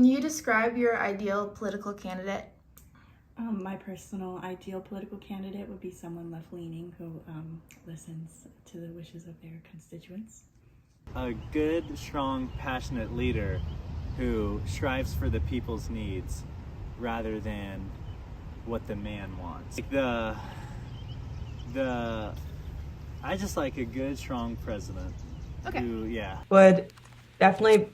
Can you describe your ideal political candidate? My personal ideal political candidate would be someone left-leaning who listens to the wishes of their constituents. A good, strong, passionate leader who strives for the people's needs rather than what the man wants. I just like a good, strong president. Okay. Would definitely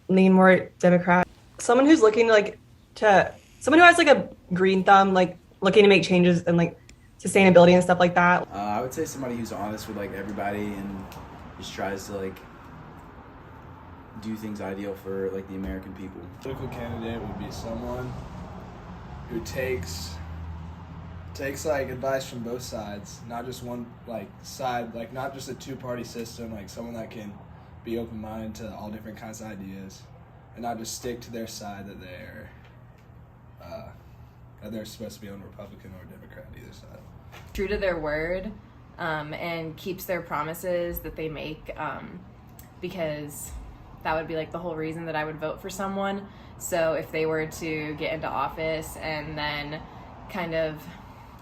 lean more Democrat. Someone who's looking someone who has like a green thumb, like looking to make changes and like sustainability and stuff like that. I would say somebody who's honest with like everybody and just tries to like do things ideal for like the American people. Political candidate would be someone who takes like advice from both sides, not just one like side, like not just a two-party system, like someone that can be open-minded to all different kinds of ideas and not just stick to their side that they're supposed to be on Republican or Democrat, either side. True to their word, and keeps their promises that they make, because that would be like the whole reason that I would vote for someone. So if they were to get into office and then kind of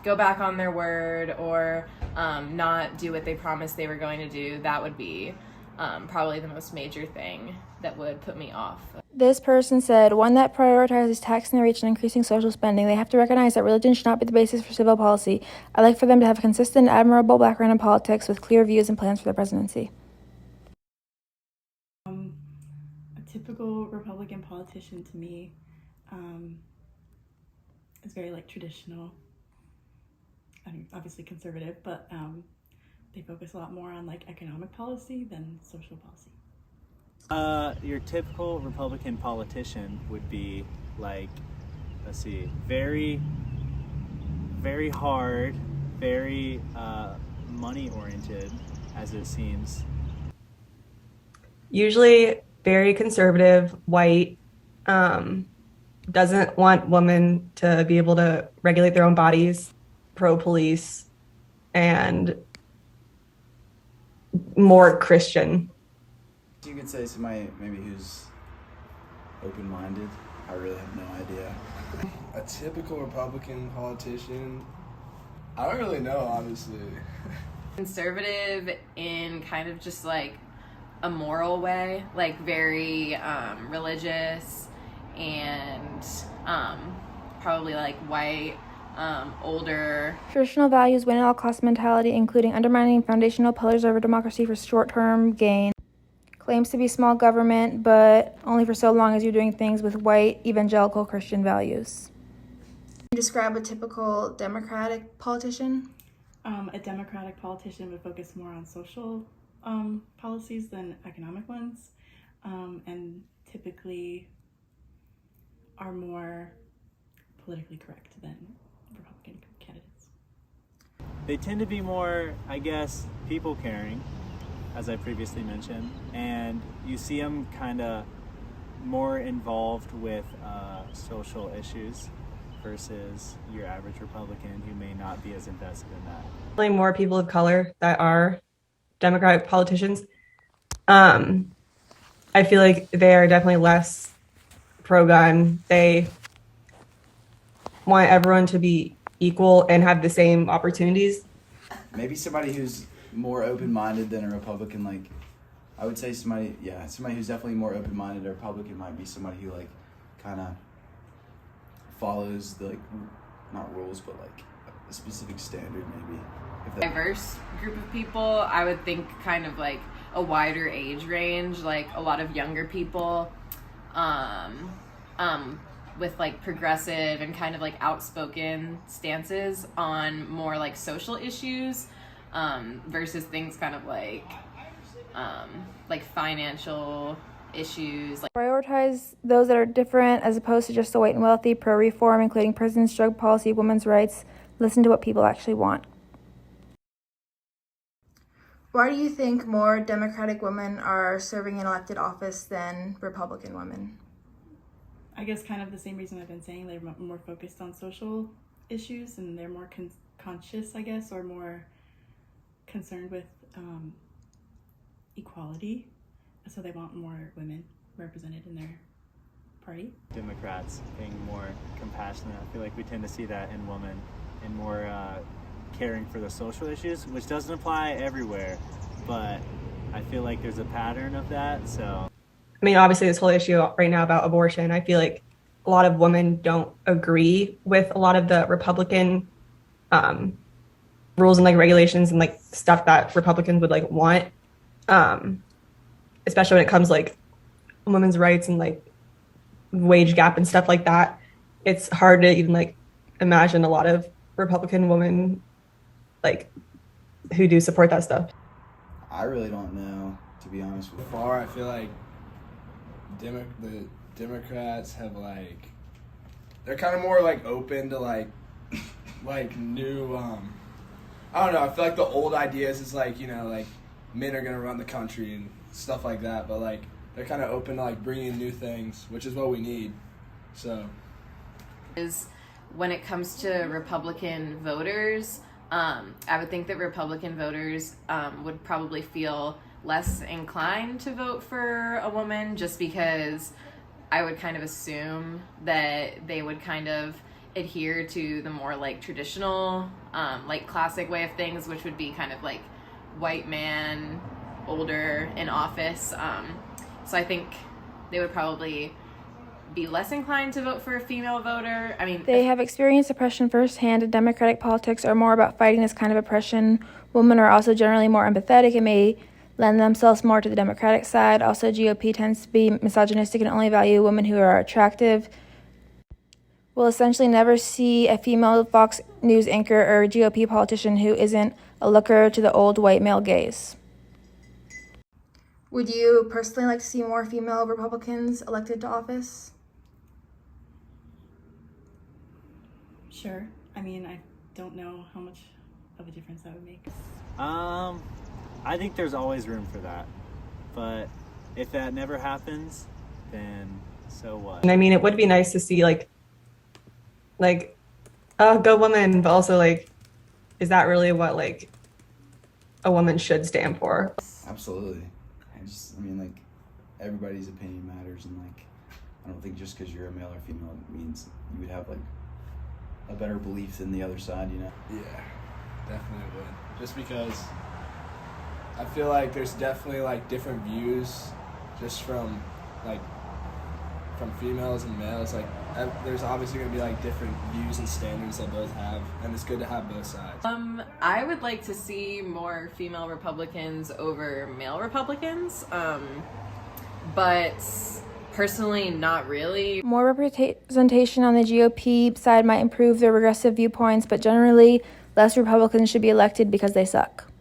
go back on their word or not do what they promised they were going to do, that would be probably the most major thing that would put me off. This person said, one that prioritizes taxing the rich and increasing social spending. They have to recognize that religion should not be the basis for civil policy. I'd like for them to have a consistent, admirable background in politics with clear views and plans for their presidency. A typical Republican politician to me is very like traditional. I mean, obviously conservative, but they focus a lot more on like economic policy than social policy. Your typical Republican politician would be like, let's see, very, very hard, very money oriented, as it seems. Usually very conservative, white, doesn't want women to be able to regulate their own bodies, pro-police, and more Christian. You could say somebody maybe who's open-minded. I really have no idea. A typical Republican politician, I don't really know, honestly. Conservative in kind of just like a moral way, like very religious and probably like white, older. Traditional values win at all cost mentality, including undermining foundational pillars of our democracy for short-term gain. Claims to be small government, but only for so long as you're doing things with white, evangelical Christian values. Can you describe a typical Democratic politician? A Democratic politician would focus more on social policies than economic ones, and typically are more politically correct than Republican candidates. They tend to be more, I guess, people caring, as I previously mentioned, and you see them kind of more involved with social issues versus your average Republican who may not be as invested in that. Definitely more people of color that are Democratic politicians. I feel like they are definitely less pro-gun. They want everyone to be equal and have the same opportunities. Maybe somebody who's more open-minded than a Republican. Like, I would say somebody who's definitely more open-minded. A Republican might be somebody who like kind of follows the like, not rules, but like a specific standard maybe. Diverse group of people, I would think kind of like a wider age range, like a lot of younger people, with like progressive and kind of like outspoken stances on more like social issues, versus things kind of like financial issues. Like Prioritize those that are different as opposed to just the white and wealthy. Pro-reform, including prisons, drug policy, women's rights. Listen to what people actually want. Why do you think more Democratic women are serving in elected office than Republican women? I guess kind of the same reason I've been saying. They're more focused on social issues and they're more conscious, I guess, or more concerned with equality. So they want more women represented in their party. Democrats being more compassionate. I feel like we tend to see that in women and more caring for the social issues, which doesn't apply everywhere, but I feel like there's a pattern of that. So, I mean, obviously, this whole issue right now about abortion, I feel like a lot of women don't agree with a lot of the Republican rules and like regulations and like stuff that Republicans would like want, especially when it comes like women's rights and like wage gap and stuff like that. It's hard to even like imagine a lot of Republican women like who do support that stuff. I really don't know, to be honest with you. So far, I feel like the Democrats have like, they're kind of more like open to like new, I don't know, I feel like the old ideas is like, you know, like men are gonna run the country and stuff like that, but like they're kind of open to like bringing new things, which is what we need. So Is when it comes to Republican voters, I would think that Republican voters would probably feel less inclined to vote for a woman, just because I would kind of assume that they would kind of adhere to the more like traditional, like classic way of things, which would be kind of like white man, older, in office. So I think they would probably be less inclined to vote for a female voter. I mean, They have experienced oppression firsthand, and Democratic politics are more about fighting this kind of oppression. Women are also generally more empathetic and may lend themselves more to the Democratic side. Also, GOP tends to be misogynistic and only value women who are attractive. We'll essentially never see a female Fox News anchor or GOP politician who isn't a looker to the old white male gaze. Would you personally like to see more female Republicans elected to office? Sure. I mean, I don't know how much of a difference that would make. I think there's always room for that, but if that never happens, then so what? And I mean, it would be nice to see like go woman, but also like, is that really what like a woman should stand for? Absolutely. I mean, like, everybody's opinion matters, and like, I don't think just because you're a male or female it means you would have like a better belief than the other side, you know? yeah, definitely would. Just because I feel like there's definitely like different views just from females and males. Like there's obviously going to be like different views and standards that both have, and it's good to have both sides. I would like to see more female Republicans over male Republicans, but personally, not really. More representation on the GOP side might improve their regressive viewpoints, but generally, less Republicans should be elected because they suck.